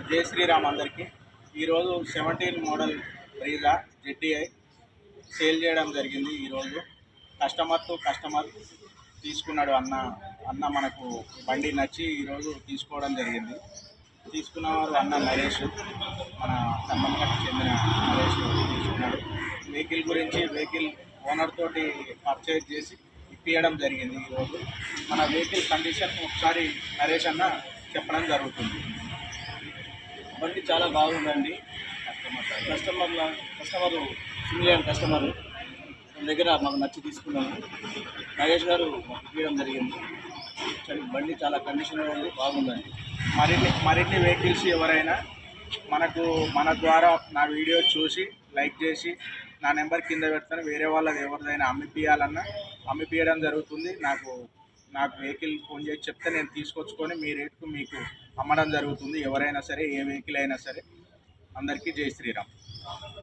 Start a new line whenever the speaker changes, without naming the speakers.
జై శ్రీరామ్ అందరికీ. ఈరోజు 17 మోడల్ బ్రీజా జెడ్డీఐ సేల్ చేయడం జరిగింది. ఈరోజు కస్టమర్ తీసుకున్నాడు. అన్న మనకు బండి నచ్చి ఈరోజు తీసుకోవడం జరిగింది. తీసుకున్నవారు అన్న నరేష్, మన ఖమ్మంకి చెందిన నరేష్ తీసుకున్నాడు. వెహికల్ ఓనర్ తోటి పర్చేజ్ చేసి ఇప్పించడం జరిగింది. ఈరోజు మన వెహికల్ కండిషన్ ఒకసారి నరేష్ అన్న చెప్పడం జరుగుతుంది.
బండి చాలా బాగుందండి. కస్టమరు సింగిల్ కస్టమరు మన దగ్గర మాకు నచ్చి తీసుకున్నాము. నాగేష్ గారు మాకు ఇవ్వడం జరిగింది. బండి చాలా కండిషన్లో ఉంది, బాగుందండి.
మరిన్ని వెహికల్స్ ఎవరైనా మన ద్వారా నా వీడియో చూసి లైక్ చేసి నా నెంబర్ కింద పెడతాను. వేరే వాళ్ళది ఎవరిదైనా అమ్మిపియడం జరుగుతుంది. నాకు వెహికల్ ఫోన్ చేసి చెప్తే నేను తీసుకొచ్చుకొని మీ రేటుకు మీకు అమ్మడం జరుగుతుంది. ఎవరైనా సరే, ఏ వెహికల్ అయినా సరే. అందరికీ జై శ్రీరామ్.